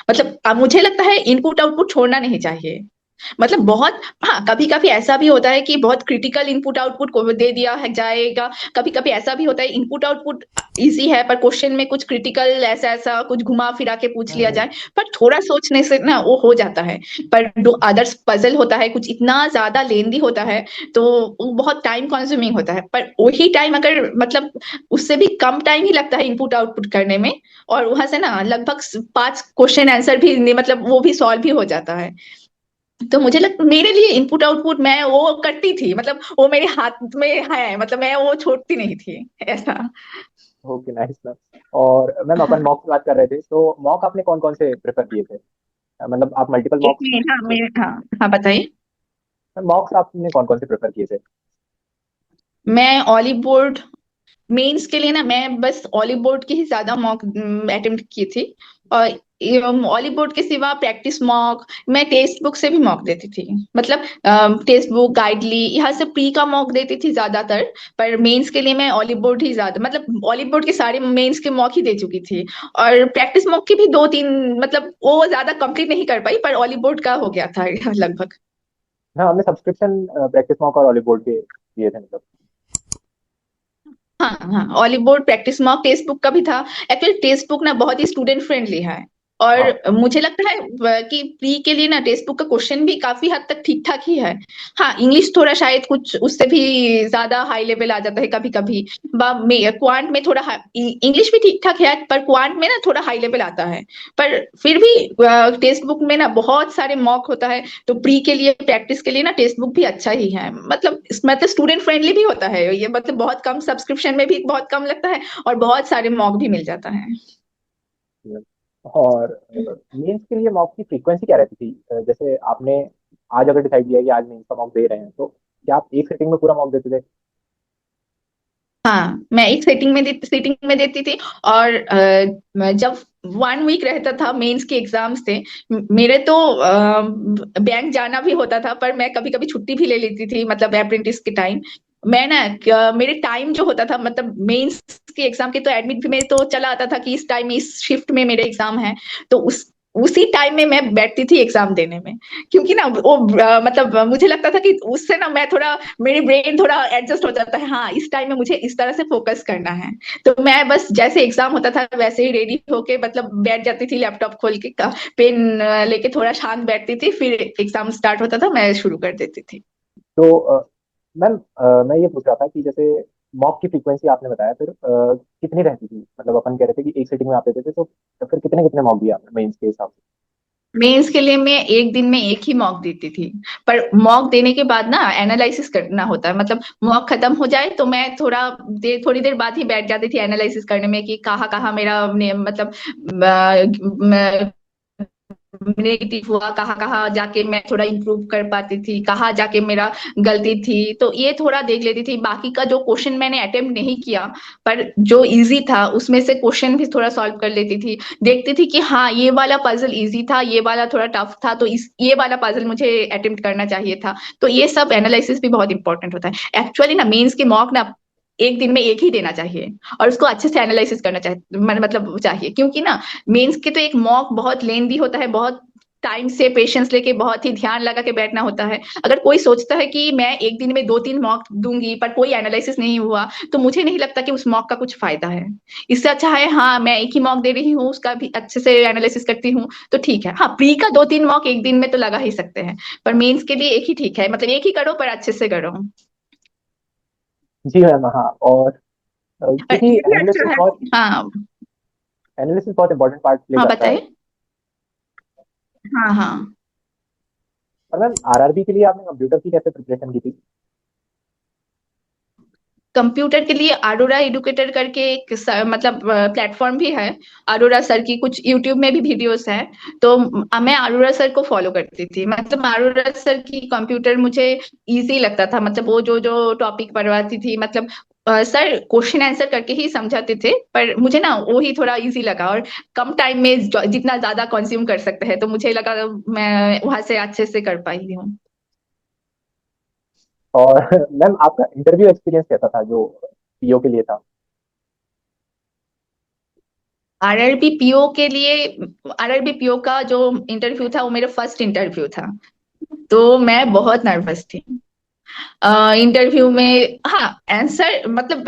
मतलब मुझे लगता है इनपुट आउटपुट छोड़ना नहीं चाहिए। मतलब बहुत, हाँ कभी कभी ऐसा भी होता है कि बहुत क्रिटिकल इनपुट आउटपुट को दे दिया है जाएगा। कभी कभी ऐसा भी होता है इनपुट आउटपुट इजी है पर क्वेश्चन में कुछ क्रिटिकल ऐसा ऐसा कुछ घुमा फिरा के पूछ लिया हम्म। जाए, पर थोड़ा सोचने से ना वो हो जाता है। पर जो अदर्स पजल होता है कुछ इतना ज्यादा लेंदी होता है, तो वो बहुत टाइम कंज्यूमिंग होता है। पर वही टाइम अगर, मतलब उससे भी कम टाइम ही लगता है इनपुट आउटपुट करने में, और वहां से ना लगभग 5 क्वेश्चन आंसर भी मतलब वो भी सॉल्व भी हो जाता है। तो मुझे मेरे लिए इनपुट आउटपुट मैं वो करती थी, मतलब वो मेरे हाथ में है, मतलब मैं वो छोड़ती नहीं थी ऐसा। Okay, nice ma'am. और मैम अपन हाँ। मॉक की बात कर रहे थे, तो मॉक आपने कौन कौन से प्रेफर किए थे? मतलब आप मल्टीपल एक मॉक्स? मिनट, हाँ मेरे, हाँ हाँ बताइए। मॉक्स आपने कौन कौन से प्रेफर किए थे? मैं ऑलिव बोर्ड, मेंस के लिए ना मैं बस ऑलिव बोर्ड के ही ज्यादा मॉक अटेम्प्ट की थी। और ऑलिव बोर्ड के सिवा प्रैक्टिस मॉक, मैं टेक्स्ट बुक से भी मॉक देती थी। मतलब टेक्स्ट बुक गाइडली यहाँ से प्री का मॉक देती थी ज्यादातर। पर मेंस के लिए मैं ऑलिव बोर्ड ही ज्यादा, मतलब ऑलिव बोर्ड के सारे मेंस के मॉक ही दे चुकी थी। और प्रैक्टिस मॉक की भी 2-3, मतलब वो ज्यादा कंप्लीट नहीं कर पाई, पर ऑलिव बोर्ड का हो गया था लगभग। हाँ, हमने सब्सक्रिप्शन प्रैक्टिस मॉक और हॉलीवुड के लिए थे मतलब। हाँ हाँ, olive board practice mock text book का भी था। एक्चुअली टेक्स्ट बुक ना बहुत ही स्टूडेंट फ्रेंडली है, हाँ। और मुझे लगता है कि प्री के लिए ना टेक्स्ट बुक का क्वेश्चन भी काफी हद तक ठीक ठाक ही है। हाँ इंग्लिश थोड़ा शायद कुछ उससे भी ज्यादा हाई लेवल आ जाता है कभी कभी। क्वांट में थोड़ा इंग्लिश भी ठीक ठाक है, पर क्वांट में ना थोड़ा हाई लेवल आता है। पर फिर भी टेक्स्ट बुक में ना बहुत सारे मॉक होता है, तो प्री के लिए प्रैक्टिस के लिए ना टेक्स्ट बुक भी अच्छा ही है। मतलब स्टूडेंट फ्रेंडली भी होता है ये, मतलब बहुत कम सब्सक्रिप्शन में भी बहुत कम लगता है, और बहुत सारे मॉक भी मिल जाता है। और मेंस के लिए मॉक की फ्रीक्वेंसी क्या रहती थी? जैसे आपने आज अगर डिसाइड किया कि आज मेंस का मॉक दे रहे हैं, तो क्या आप एक सेटिंग में पूरा मॉक देते थे? हाँ मैं एक सीटिंग में देती थी। और जब 1 वीक रहता था मेंस के एग्जाम्स थे, मेरे तो बैंक जाना भी होता था, पर मैं कभी कभी छुट्टी भी ले लेती थी, मतलब अप्रेंटिस के टाइम। मैं ना मेरे टाइम जो होता था, मतलब मेंस के एग्जाम के तो एडमिट भी मेरे तो चला आता था कि इस टाइम इस शिफ्ट में मेरे एग्जाम है, तो उसी टाइम में मैं बैठती थी एग्जाम देने में। क्योंकि ना वो मतलब मुझे लगता था कि उससे ना मैं थोड़ा, मेरी ब्रेन थोड़ा एडजस्ट हो जाता है, हाँ इस टाइम में मुझे इस तरह से फोकस करना है। तो मैं बस जैसे एग्जाम होता था वैसे ही रेडी होके मतलब बैठ जाती थी, लैपटॉप खोल के पेन लेके थोड़ा शांत बैठती थी, फिर एग्जाम स्टार्ट होता था मैं शुरू कर देती थी। तो मैम, मैं ये पूछ रहा था कि जैसे मॉक की फ्रीक्वेंसी आपने बताया, फिर कितनी रहती थी? मतलब अपन कह रहे थे कि एक सेटिंग में आप देते थे, तो फिर कितने कितने मॉक दिए आपने मेंस के हिसाब से? मेंस के लिए मैं एक दिन में एक ही मॉक देती थी। पर मॉक देने के बाद ना एनालिसिस करना होता है, मतलब मॉक खत्म हो जाए तो मैं थोड़ी देर बाद ही बैठ जाती थी एनालिसिस करने में कि कहाँ कहाँ मेरा मतलब नेगेटिव हुआ, कहाँ कहाँ जाके मैं थोड़ा इम्प्रूव कर पाती थी, कहाँ जाके मेरा गलती थी, तो ये थोड़ा देख लेती थी। बाकी का जो क्वेश्चन मैंने अटेम्प्ट नहीं किया, पर जो इजी था उसमें से क्वेश्चन भी थोड़ा सॉल्व कर लेती थी। देखती थी कि हाँ ये वाला पजल इजी था, ये वाला थोड़ा टफ था, तो इस ये वाला पजल मुझे अटेम्प्ट करना चाहिए था। तो ये सब एनालिसिस भी बहुत इंपॉर्टेंट होता है एक्चुअली ना, मेंस के मॉक ना एक दिन में एक ही देना चाहिए और उसको अच्छे से एनालिसिस करना चाहिए, मतलब चाहिए, क्योंकि ना मेंस के तो एक मॉक बहुत लेंदी होता है, बहुत टाइम से पेशेंस लेके बहुत ही ध्यान लगा के बैठना होता है। अगर कोई सोचता है कि मैं एक दिन में 2-3 मॉक दूंगी पर कोई एनालिसिस नहीं हुआ, तो मुझे नहीं लगता कि उस मॉक का कुछ फायदा है। इससे अच्छा है हाँ मैं एक ही मॉक दे रही हूँ, उसका भी अच्छे से एनालिसिस करती हूँ तो ठीक है। हाँ प्री का 2-3 मॉक एक दिन में तो लगा ही सकते हैं, पर मेंस के लिए एक ही ठीक है, मतलब एक ही करो पर अच्छे से करो। जी मैम, हाँ। और और क्योंकि ये भी अच्छा है। हाँ। एनालिसिस बहुत इंपॉर्टेंट पार्ट प्ले हाँ करता है। बताइए। हाँ हाँ। और मैम, आरआरबी के लिए आपने कंप्यूटर की कैसे प्रिपरेशन की थी? कंप्यूटर के लिए अरोरा एडुकेटर करके एक मतलब प्लेटफॉर्म भी है। अरोरा सर की कुछ यूट्यूब में भी वीडियोस है। तो मैं अरोरा सर को फॉलो करती थी, मतलब अरोरा सर की कंप्यूटर मुझे इजी लगता था, मतलब वो जो जो टॉपिक पढ़वाती थी, मतलब सर क्वेश्चन आंसर करके ही समझाते थे, पर मुझे ना वो ही थोड़ा इजी लगा और कम टाइम में जितना ज्यादा कंज्यूम कर सकते हैं तो मुझे लगा मैं वहां से अच्छे से कर पाई हूँ। और मैम, आपका इंटरव्यू एक्सपीरियंस कैसा था जो पीओ के लिए था? आरआरबी पीओ के लिए, आरआरबी पीओ का जो इंटरव्यू था वो मेरा फर्स्ट इंटरव्यू था, तो मैं बहुत नर्वस थी। इंटरव्यू में हाँ आंसर मतलब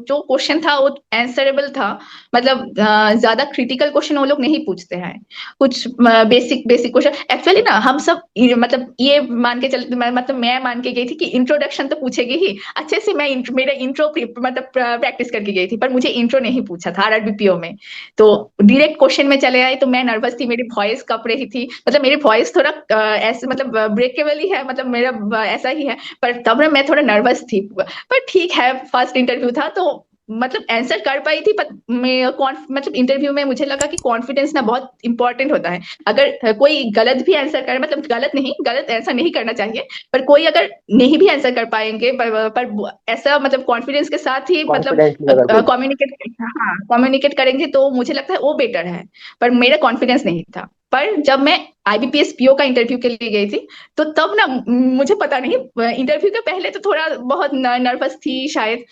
जो क्वेश्चन था वो आंसरेबल था, मतलब ज्यादा क्रिटिकल क्वेश्चन वो लोग नहीं पूछते हैं। कुछ बेसिक बेसिक क्वेश्चन एक्चुअली ना हम सब मतलब ये मान के चल मतलब मैं मान के गई थी कि इंट्रोडक्शन तो पूछेगी ही अच्छे से। मैं मेरा इंट्रो मतलब प्रैक्टिस करके गई थी, पर मुझे इंट्रो नहीं पूछा था आरआरबीपीओ में। तो डायरेक्ट क्वेश्चन में चले आए तो मैं नर्वस थी, मेरी वॉइस कप रही थी, मतलब मेरी वॉइस थोड़ा ऐसे मतलब ब्रेकेबल ही है, मतलब मेरा ऐसा ही है। पर तब ना मैं थोड़ा नर्वस थी, पर ठीक है फर्स्ट इंटरव्यू था तो मतलब आंसर कर पाई थी। पर मैं मतलब इंटरव्यू में मुझे लगा कि कॉन्फिडेंस ना बहुत इंपॉर्टेंट होता है। अगर कोई गलत भी आंसर करे, मतलब गलत नहीं, गलत ऐसा नहीं करना चाहिए, पर कोई अगर नहीं भी आंसर कर पाएंगे पर ऐसा मतलब कॉन्फिडेंस के साथ ही मतलब कॉन्फिडेंटली अगर बोले। कम्युनिकेट, हाँ कम्युनिकेट करेंगे तो मुझे लगता है वो बेटर है। पर मेरा कॉन्फिडेंस नहीं था। पर जब मैं आईबीपीएस पीओ का इंटरव्यू के लिए गई थी तो तब ना मुझे पता नहीं, इंटरव्यू के पहले तो थोड़ा बहुत नर्वस थी शायद,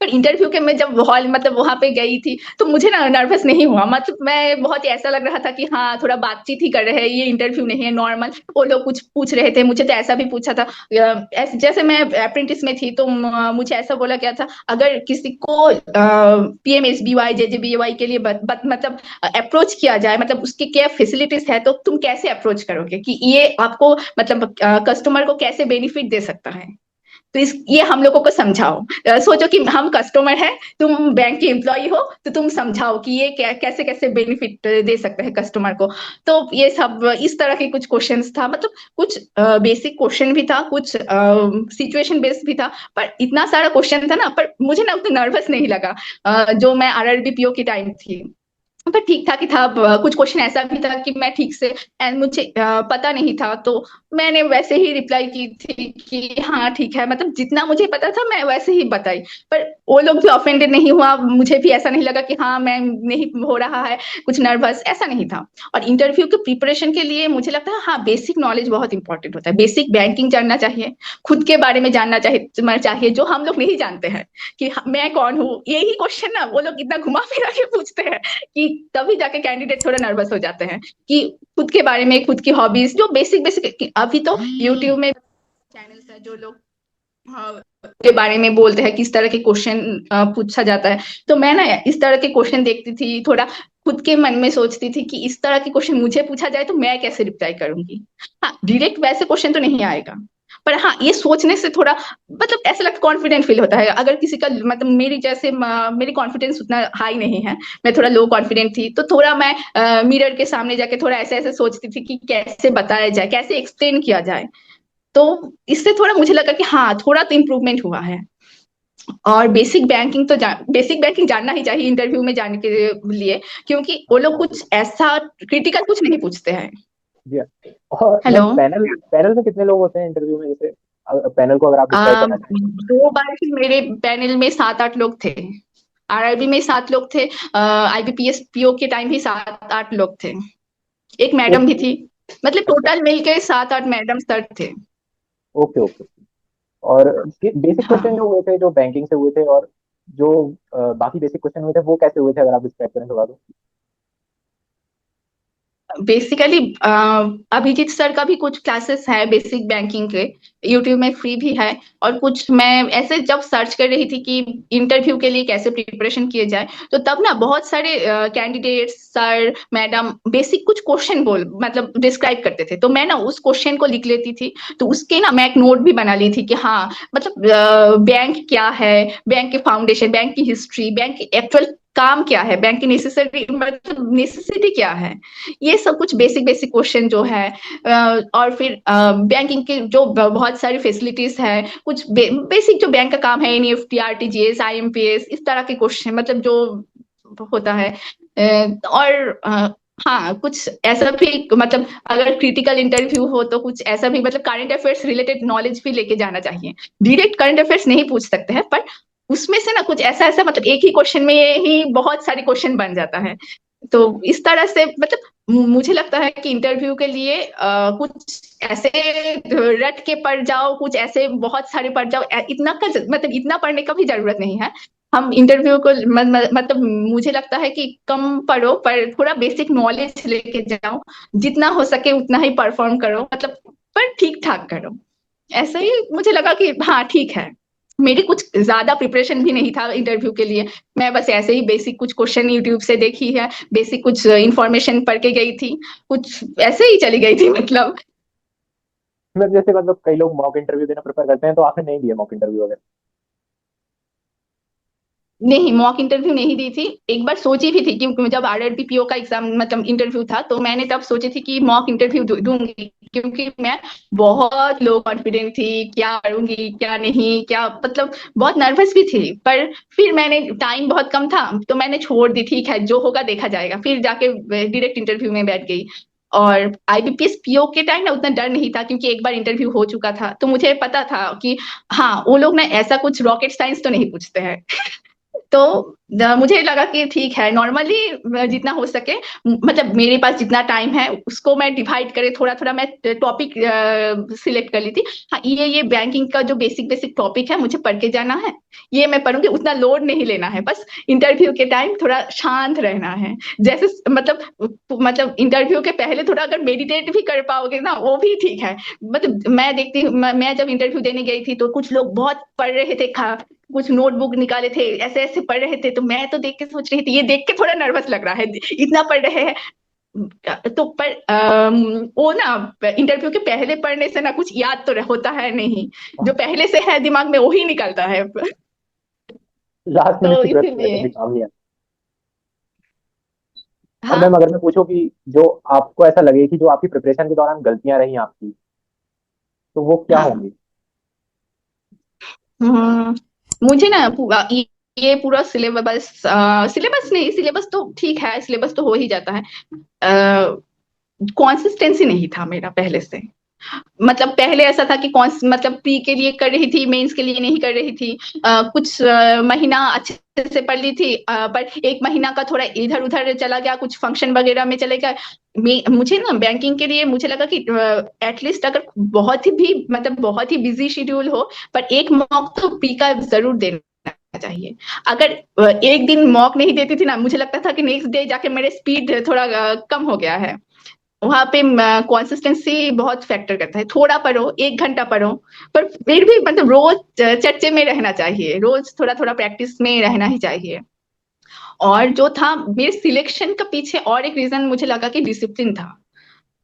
पर इंटरव्यू के मैं जब हॉल मतलब वहां पे गई थी तो मुझे ना नर्वस नहीं हुआ, मतलब मैं बहुत ही ऐसा लग रहा था कि हाँ थोड़ा बातचीत ही कर रहे हैं, ये इंटरव्यू नहीं है नॉर्मल। वो लोग कुछ पूछ रहे थे मुझे तो ऐसा भी पूछा था जैसे मैं अप्रेंटिस में थी तो मुझे ऐसा बोला गया था अगर किसी को पीएमएसबीवाई जेजेबीवाई के लिए मतलब अप्रोच किया जाए, मतलब उसकी क्या फैसिलिटीज है तो तुम कैसे अप्रोच करोगे कि ये आपको मतलब कस्टमर को कैसे बेनिफिट दे सकता है। तो इस ये हम लोगों को समझाओ। सोचो कि हम कस्टमर हैं, तुम बैंक के एम्प्लॉय हो, तो तुम समझाओ कि ये कैसे कैसे बेनिफिट दे सकते हैं कस्टमर को। तो ये सब इस तरह के कुछ क्वेश्चंस था, मतलब कुछ बेसिक क्वेश्चन भी था, कुछ सिचुएशन बेस्ड भी था, पर इतना सारा क्वेश्चन था ना, पर मुझे ना उतना नर्वस नहीं लगा जो मैं आरआरबी पीओ की टाइम थी। पर ठीक ठाक ही था। कुछ क्वेश्चन ऐसा भी था कि मैं ठीक से एंड मुझे पता नहीं था तो मैंने वैसे ही रिप्लाई की थी कि हाँ ठीक है, मतलब जितना मुझे पता था मैं वैसे ही बताई। पर वो लोग भी ऑफेंडेड नहीं हुआ, मुझे भी ऐसा नहीं लगा कि हाँ मैं नहीं हो रहा है कुछ नर्वस, ऐसा नहीं था। और इंटरव्यू के प्रिपरेशन के लिए मुझे लगता है हाँ बेसिक नॉलेज बहुत इंपॉर्टेंट होता है, बेसिक बैंकिंग जानना चाहिए, खुद के बारे में जानना चाहिए जो हम लोग नहीं जानते हैं कि मैं कौन हूँ। यही क्वेश्चन ना वो लोग इतना घुमा फिरा के पूछते हैं कि तभी जाके कैंडिडेट थोड़ा नर्वस हो जाते हैं कि खुद के बारे में, खुद की हॉबीज जो बेसिक बेसिक, अभी तो यूट्यूब में चैनल्स है जो लोग के बारे में बोलते हैं किस तरह के क्वेश्चन पूछा जाता है। तो मैं ना इस तरह के क्वेश्चन देखती थी, थोड़ा खुद के मन में सोचती थी कि इस तरह के क्वेश्चन मुझे पूछा जाए तो मैं कैसे रिप्लाई करूंगी। हाँ डायरेक्ट वैसे क्वेश्चन तो नहीं आएगा, पर हाँ ये सोचने से थोड़ा मतलब ऐसा लगता कॉन्फिडेंट फील होता है। अगर किसी का मतलब मेरी जैसे मेरी कॉन्फिडेंस उतना हाई नहीं है, मैं थोड़ा लो कॉन्फिडेंट थी, तो थोड़ा मैं मिरर के सामने जाके थोड़ा ऐसे ऐसे सोचती थी कि कैसे बताया जाए, कैसे एक्सप्लेन किया जाए। तो इससे थोड़ा मुझे लगा कि हाँ थोड़ा तो इम्प्रूवमेंट हुआ है। और बेसिक बैंकिंग जानना ही चाहिए इंटरव्यू में जाने के लिए, क्योंकि वो लोग कुछ ऐसा क्रिटिकल कुछ नहीं पूछते हैं। जी हाँ। और मैम, हेलो। पैनल पैनल में कितने लोग होते हैं इंटरव्यू में? जैसे पैनल को अगर आप डिस्क्राइब करना चाहें। 2 बार ही मेरे पैनल में 7-8 लोग थे। आरआरबी में 7 लोग थे, आईबीपीएस पीओ के टाइम भी 7-8 लोग थे, एक मैडम भी ओके। थी, मतलब अच्छा। टोटल मिलके 7-8 मैडम सर थे। Okay, okay. और बेसिक क्वेश्चन हाँ, जो हुए थे, जो बैंकिंग से हुए थे, और जो बाकी बेसिक क्वेश्चन हुए थे, वो कैसे हुए थे, अगर आप डिस्क्राइब करें थोड़ा तो। बेसिकली अभिजीत सर का भी कुछ क्लासेस है बेसिक बैंकिंग के, यूट्यूब में फ्री भी है। और कुछ मैं ऐसे जब सर्च कर रही थी कि इंटरव्यू के लिए कैसे प्रिपरेशन किए जाए, तो तब ना बहुत सारे कैंडिडेट्स सर मैडम बेसिक कुछ क्वेश्चन बोल मतलब डिस्क्राइब करते थे, तो मैं ना उस क्वेश्चन को लिख लेती थी। तो उसके ना मैं एक नोट भी बना ली थी कि हाँ मतलब बैंक क्या है, बैंक के फाउंडेशन, बैंक की हिस्ट्री, बैंक की एक्चुअल काम क्या है, बैंक की नेसेसरी मतलब नेसेसिटी क्या है, ये सब कुछ बेसिक बेसिक क्वेश्चन जो है। और फिर बैंकिंग के जो बहुत सारी फैसिलिटीज है, कुछ बेसिक जो बैंक का काम है, एनईएफटी, आरटीजीएस, आईएमपीएस, इस तरह के क्वेश्चन मतलब जो होता है। और हाँ कुछ ऐसा भी मतलब अगर क्रिटिकल इंटरव्यू हो तो कुछ ऐसा भी मतलब करंट अफेयर्स रिलेटेड नॉलेज भी लेके जाना चाहिए। डायरेक्ट करंट अफेयर्स नहीं पूछ सकते हैं, पर उसमें से ना कुछ ऐसा ऐसा मतलब एक ही क्वेश्चन में ही बहुत सारे क्वेश्चन बन जाता है। तो इस तरह से मतलब मुझे लगता है कि इंटरव्यू के लिए कुछ ऐसे रट के पढ़ जाओ, कुछ ऐसे बहुत सारे पढ़ जाओ, इतना का मतलब इतना पढ़ने का भी जरूरत नहीं है। हम इंटरव्यू को मतलब मुझे लगता है कि कम पढ़ो पर थोड़ा बेसिक नॉलेज लेके जाओ, जितना हो सके उतना ही परफॉर्म करो मतलब, पर ठीक ठाक करो। ऐसा ही मुझे लगा कि हाँ ठीक है। मेरी कुछ ज्यादा प्रिपरेशन भी नहीं था इंटरव्यू के लिए, मैं बस ऐसे ही बेसिक कुछ क्वेश्चन यूट्यूब से देखी है, बेसिक कुछ इंफॉर्मेशन पढ़ के गई थी, कुछ ऐसे ही चली गई थी मतलब। मतलब जैसे मतलब कई लोग मॉक इंटरव्यू देना प्रेफर करते हैं, तो आपने नहीं दिया मॉक इंटरव्यू वगैरह? नहीं, मॉक इंटरव्यू नहीं दी थी। एक बार सोची भी थी कि जब आरआरबी पीओ का एग्जाम मतलब इंटरव्यू था, तो मैंने तब सोची थी कि मॉक इंटरव्यू दूंगी, क्योंकि मैं बहुत लो कॉन्फिडेंट थी, क्या करूंगी क्या नहीं क्या मतलब, बहुत नर्वस भी थी। पर फिर मैंने टाइम बहुत कम था तो मैंने छोड़ दी, ठीक है जो होगा देखा जाएगा, फिर जाके डायरेक्ट इंटरव्यू में बैठ गई। और आईबीपीएस पीओ के टाइम ना उतना डर नहीं था, क्योंकि एक बार इंटरव्यू हो चुका था, तो मुझे पता था कि हाँ वो लोग ना ऐसा कुछ रॉकेट साइंस तो नहीं पूछते हैं। तो मुझे लगा कि ठीक है, नॉर्मली जितना हो सके मतलब मेरे पास जितना टाइम है उसको मैं डिवाइड करे, थोड़ा थोड़ा मैं टॉपिक सिलेक्ट कर ली थी। हाँ ये बैंकिंग का जो बेसिक बेसिक टॉपिक है मुझे पढ़ के जाना है, ये मैं पढ़ूंगी, उतना लोड नहीं लेना है, बस इंटरव्यू के टाइम थोड़ा शांत रहना है। जैसे मतलब इंटरव्यू के पहले थोड़ा अगर मेडिटेट भी कर पाओगे ना वो भी ठीक है। मतलब मैं देखती हूँ, मैं जब इंटरव्यू देने गई थी तो कुछ लोग बहुत पढ़ रहे थे, कुछ नोटबुक निकाले थे, ऐसे ऐसे पढ़ रहे थे, तो मैं तो देख के सोच रही थी ये देख के थोड़ा नर्वस लग रहा है, इतना पढ़ रहे हैं। तो पर वो ना इंटरव्यू के पहले पढ़ने से ना कुछ याद तो होता है नहीं, जो पहले से है दिमाग में वही निकलता है। लास्ट मिनट तो की प्रेप वैसे भी इसीलिए काम नहीं आता। और मैम हाँ। अगर मैं पूछूं कि जो आपको ऐसा लगे कि जो आपकी प्रिपरेशन के दौरान गलतियां रही आपकी, तो वो क्या हाँ। होंगी? हम्म, मुझे ना ये पूरा सिलेबस, सिलेबस नहीं, सिलेबस तो ठीक है, सिलेबस तो हो ही जाता है। कंसिस्टेंसी नहीं था मेरा पहले से। मतलब पहले ऐसा था कि कौन मतलब प्री के लिए कर रही थी, मेंस के लिए नहीं कर रही थी। कुछ महीना अच्छे से पढ़ ली थी, पर एक महीना का थोड़ा इधर उधर चला गया, कुछ फंक्शन वगैरह में चले गया। मुझे ना बैंकिंग के लिए मुझे लगा कि एटलीस्ट अगर बहुत ही भी मतलब बहुत ही बिजी शेड्यूल हो, पर एक मॉक तो प्री का जरूर देना चाहिए। अगर एक दिन मॉक नहीं देती थी ना, मुझे लगता था कि नेक्स्ट डे जाके मेरे स्पीड थोड़ा कम हो गया है। वहां पे कंसिस्टेंसी बहुत फैक्टर करता है, थोड़ा पढ़ो, एक घंटा पढ़ो, पर फिर भी मतलब रोज चर्चे में रहना चाहिए, रोज थोड़ा थोड़ा प्रैक्टिस में रहना ही चाहिए। और जो था मेरे सिलेक्शन का पीछे और एक रीजन मुझे लगा कि डिसिप्लिन था।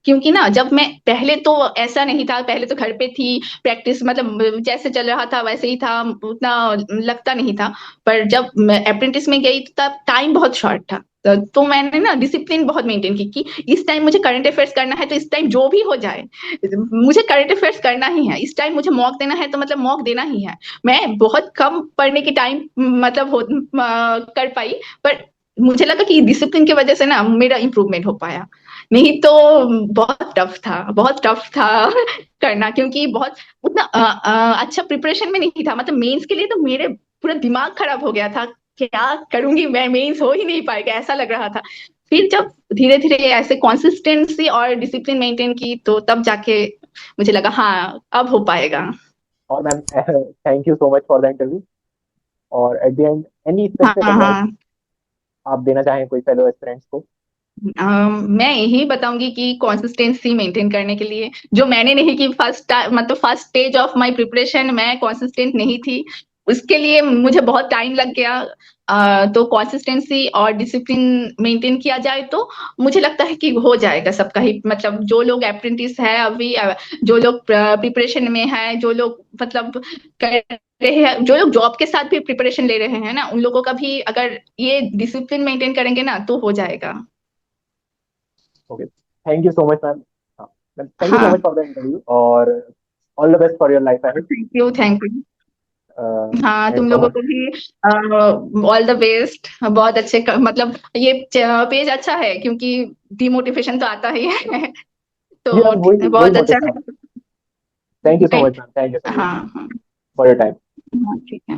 क्योंकि ना जब मैं पहले तो ऐसा नहीं था, पहले तो घर पे थी, प्रैक्टिस मतलब जैसे चल रहा था वैसे ही था, उतना लगता नहीं था। पर जब मैं अप्रेंटिस में गई तब टाइम बहुत शॉर्ट था, तो मैंने ना डिसिप्लिन बहुत मेंटेन की कि इस टाइम मुझे करंट अफेयर्स करना है तो इस टाइम जो भी हो जाए मुझे करंट अफेयर्स करना ही है, इस टाइम मुझे मॉक देना है तो मतलब मॉक देना ही है। मैं बहुत कम पढ़ने की टाइम मतलब कर पाई, पर मुझे लगा कि डिसिप्लिन की वजह से ना मेरा इंप्रूवमेंट हो पाया। नहीं तो बहुत टफ था, बहुत टफ था करना, क्योंकि बहुत उतना अच्छा प्रिपरेशन में नहीं था। मतलब मेंस के लिए तो मेरे पूरा दिमाग खराब हो गया था, क्या करूंगी मैं, मेंस हो ही नहीं पाएगा ऐसा लग रहा था। फिर जब धीरे धीरे ऐसे कंसिस्टेंसी और डिसिप्लिन मेंटेन की तो तब जाके मुझे लगा हाँ अब हो पाएगा। और ma'am thank you so much for the interview. और एट द एंड एनी हाँ स्पेसिफिक एडवाइस हाँ। आप देना चाहें कोई फेलो एस्पिरेंट्स को? मैं यही बताऊंगी कि कंसिस्टेंसी मेंटेन करने के लिए, जो मैंने नहीं की फर्स्ट, मतलब first stage of my preparation मैं कंसिस्टेंट नहीं थी, उसके लिए मुझे बहुत टाइम लग गया। तो कंसिस्टेंसी और डिसिप्लिन मेंटेन किया जाए तो मुझे लगता है कि हो जाएगा सबका ही, मतलब जो लोग अप्रेंटिस है अभी, जो लोग प्रिपरेशन में है, जो लोग मतलब कर रहे हैं, जो लोग जॉब के साथ भी प्रिपरेशन ले रहे हैं ना, उन लोगों का भी अगर ये डिसिप्लिन मेंटेन करेंगे ना तो हो जाएगा। Okay, thank you so much ma'am. हाँ ma'am, thank you so much हाँ, फॉर द इंटरव्यू, और all the best for your life ahead. Thank you, thank you. हाँ, तुम एंड लोगों को भी ऑल द बेस्ट। बहुत अच्छे मतलब ये पेज अच्छा है, क्योंकि डिमोटिवेशन तो आता ही है। जी तो मैम, वही वही बहुत अच्छा मोटिव था। है। Thank you so much ma'am, thank you so much हाँ हाँ फॉर योर टाइम। हाँ, ठीक है।